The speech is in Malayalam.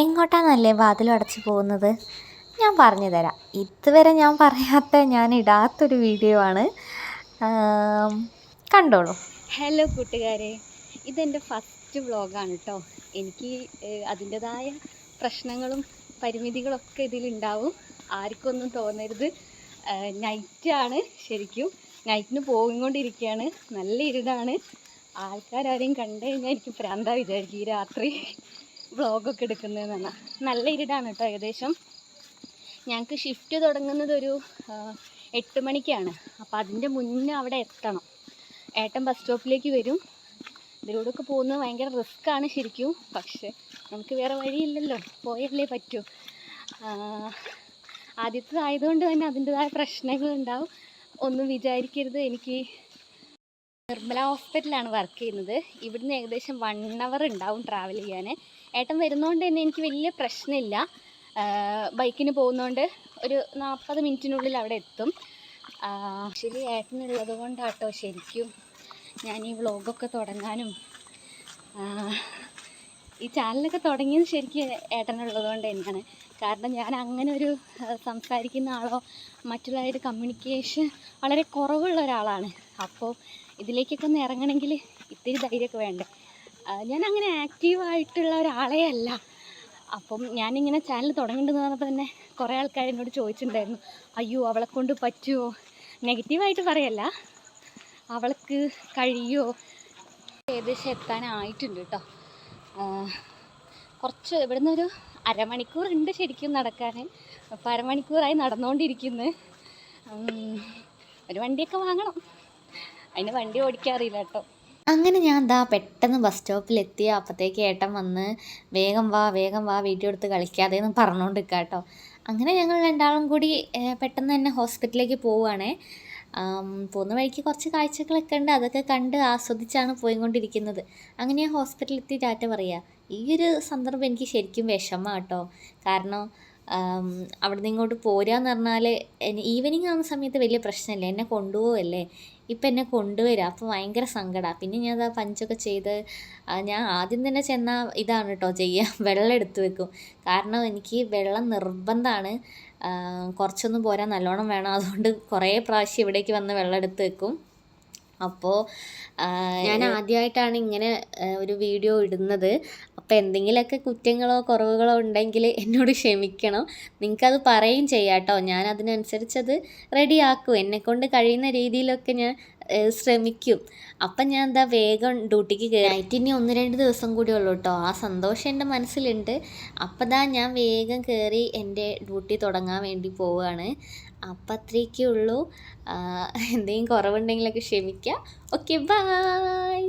എങ്ങോട്ടാന്നല്ലേ വാതിലും അടച്ചു പോകുന്നത്? ഞാൻ പറഞ്ഞു തരാം. ഇതുവരെ ഞാൻ പറയാത്ത, ഞാൻ ഇടാത്തൊരു വീഡിയോ ആണ്. കണ്ടോളൂ. ഹലോ കൂട്ടുകാരെ, ഇതെൻ്റെ ഫസ്റ്റ് വ്ളോഗാണ് കേട്ടോ. എനിക്ക് അതിൻ്റെതായ പ്രശ്നങ്ങളും പരിമിതികളൊക്കെ ഇതിലുണ്ടാവും. ആർക്കൊന്നും തോന്നരുത്. നൈറ്റാണ്, ശരിക്കും നൈറ്റിന് പോയിക്കൊണ്ടിരിക്കുകയാണ്. നല്ല ഇരുടാണ്. ആൾക്കാരും കണ്ടു കഴിഞ്ഞാൽ എനിക്ക് പ്രാന്താ വിചാരിക്കും ഈ രാത്രി വ്ളോഗൊക്കെ എടുക്കുന്നതെന്ന് പറഞ്ഞാൽ. നല്ല ഇരുടാണ് കേട്ടോ. ഏകദേശം ഞങ്ങൾക്ക് ഷിഫ്റ്റ് തുടങ്ങുന്നത് ഒരു 8 മണിക്കാണ്. അപ്പോൾ അതിൻ്റെ മുന്നേ അവിടെ എത്തണം. ഏട്ടൻ ബസ് സ്റ്റോപ്പിലേക്ക് വരും. ഇതിലൂടെയൊക്കെ പോകുന്നത് ഭയങ്കര റിസ്ക്കാണ് ശരിക്കും. പക്ഷേ നമുക്ക് വേറെ വഴിയില്ലല്ലോ, പോയല്ലേ പറ്റൂ. ആദ്യത്തേതായതുകൊണ്ട് തന്നെ അതിൻ്റെതായ പ്രശ്നങ്ങളുണ്ടാവും. ഒന്നും വിചാരിക്കരുത്. എനിക്ക് നിർമ്മല ഹോസ്പിറ്റലാണ് വർക്ക് ചെയ്യുന്നത്. ഇവിടുന്ന് ഏകദേശം 1 അവർ ഉണ്ടാവും ട്രാവൽ ചെയ്യാൻ. ഏട്ടൻ വരുന്നതുകൊണ്ട് തന്നെ എനിക്ക് വലിയ പ്രശ്നമില്ല. ബൈക്കിന് പോകുന്നതുകൊണ്ട് ഒരു 40 മിനിറ്റിനുള്ളിൽ അവിടെ എത്തും. ആക്ച്വലി ഏട്ടനുള്ളത് കൊണ്ടാട്ടോ ശരിക്കും ഞാൻ ഈ വ്ളോഗൊക്കെ തുടങ്ങാനും ഈ ചാനലൊക്കെ തുടങ്ങിയത് ശരിക്കും ഏട്ടനുള്ളത് കൊണ്ട് തന്നെയാണ്. കാരണം ഞാൻ അങ്ങനെ ഒരു സംസാരിക്കുന്ന ആളോ മറ്റുള്ളവരുടെ കമ്മ്യൂണിക്കേഷൻ വളരെ കുറവുള്ള ഒരാളാണ്. അപ്പോൾ ഇതിലേക്കൊക്കെ ഒന്ന് ഇറങ്ങണമെങ്കിൽ ഇത്തിരി ധൈര്യമൊക്കെ വേണ്ടേ. ഞാൻ അങ്ങനെ ആക്റ്റീവായിട്ടുള്ള ഒരാളേ അല്ല. അപ്പം ഞാനിങ്ങനെ ചാനൽ തുടങ്ങേണ്ടതെന്ന് പറഞ്ഞപ്പോൾ തന്നെ കുറേ ആൾക്കാർ എന്നോട് ചോദിച്ചിട്ടുണ്ടായിരുന്നു, അയ്യോ അവളെ കൊണ്ട് പറ്റുമോ? നെഗറ്റീവായിട്ട് പറയല്ല, അവൾക്ക് കഴിയുമോ? ഏകദേശം എത്താനായിട്ടുണ്ട് കേട്ടോ. കുറച്ച് ഇവിടുന്ന് ഒരു അരമണിക്കൂറുണ്ട് ശരിക്കും നടക്കാൻ. അപ്പോൾ അരമണിക്കൂറായി നടന്നുകൊണ്ടിരിക്കുന്നു. ഒരു വണ്ടിയൊക്കെ വാങ്ങണം. അതിന് വണ്ടി ഓടിക്കാറില്ല കേട്ടോ. അങ്ങനെ ഞാൻ പെട്ടെന്ന് ബസ് സ്റ്റോപ്പിലെത്തി. അപ്പോഴത്തേക്ക് ഏട്ടൻ വന്ന് വേഗം വാ വീഡിയോ എടുത്ത് കളിക്കാതെ എന്ന് പറഞ്ഞുകൊണ്ട് കേട്ടോ. അങ്ങനെ ഞങ്ങൾ രണ്ടാളും കൂടി പെട്ടെന്ന് തന്നെ ഹോസ്പിറ്റലിലേക്ക് പോവുകയാണേ. പോകുന്ന വഴിക്ക് കുറച്ച് കാഴ്ചകളൊക്കെ ഉണ്ട്. അതൊക്കെ കണ്ട് ആസ്വദിച്ചാണ് പോയിക്കൊണ്ടിരിക്കുന്നത്. അങ്ങനെ ഞാൻ ഹോസ്പിറ്റലിലെത്തി ടാറ്റ പറയുക. ഈ ഒരു സന്ദർഭം എനിക്ക് ശരിക്കും വിഷമമാണ് കേട്ടോ. കാരണം അവിടെ നിന്ന് ഇങ്ങോട്ട് പോരാന്ന് പറഞ്ഞാൽ ഈവനിങ് ആവുന്ന സമയത്ത് വലിയ പ്രശ്നമില്ല, എന്നെ കൊണ്ടുപോവല്ലേ. ഇപ്പം എന്നെ കൊണ്ടുവരിക, അപ്പോൾ ഭയങ്കര സങ്കടമാണ്. പിന്നെ ഞാൻ പഞ്ചൊക്കെ ചെയ്ത് ഞാൻ ആദ്യം തന്നെ ചെന്നാൽ ഇതാണ് കേട്ടോ ചെയ്യുക, വെള്ളം എടുത്ത് വെക്കും. കാരണം എനിക്ക് വെള്ളം നിർബന്ധമാണ്. കുറച്ചൊന്നും പോരാ, നല്ലോണം വേണം. അതുകൊണ്ട് കുറേ പ്രാവശ്യം ഇവിടേക്ക് വന്ന് വെള്ളം എടുത്ത് വെക്കും. അപ്പോൾ ഞാൻ ആദ്യമായിട്ടാണ് ഇങ്ങനെ ഒരു വീഡിയോ ഇടുന്നത്. അപ്പോൾ എന്തെങ്കിലുമൊക്കെ കുറ്റങ്ങളോ കുറവുകളോ ഉണ്ടെങ്കിൽ എന്നോട് ക്ഷമിക്കണം. നിങ്ങൾക്കത് പറയുകയും ചെയ്യാം കേട്ടോ. ഞാൻ അതിനനുസരിച്ചത് റെഡിയാക്കും. എന്നെക്കൊണ്ട് കഴിയുന്ന രീതിയിലൊക്കെ ഞാൻ ശ്രമിക്കും. അപ്പം ഞാൻ വേഗം ഡ്യൂട്ടിക്ക് കയറി. നൈറ്റിനി 1-2 ദിവസം കൂടി ഉള്ളൂ കേട്ടോ. ആ സന്തോഷം എൻ്റെ മനസ്സിലുണ്ട്. അപ്പം ഞാൻ വേഗം കയറി എൻ്റെ ഡ്യൂട്ടി തുടങ്ങാൻ വേണ്ടി പോവുകയാണ്. അപ്പം അത്രയൊക്കെ ഉള്ളൂ. എന്തെങ്കിലും കുറവുണ്ടെങ്കിലൊക്കെ ക്ഷമിക്കുക. Okay, by.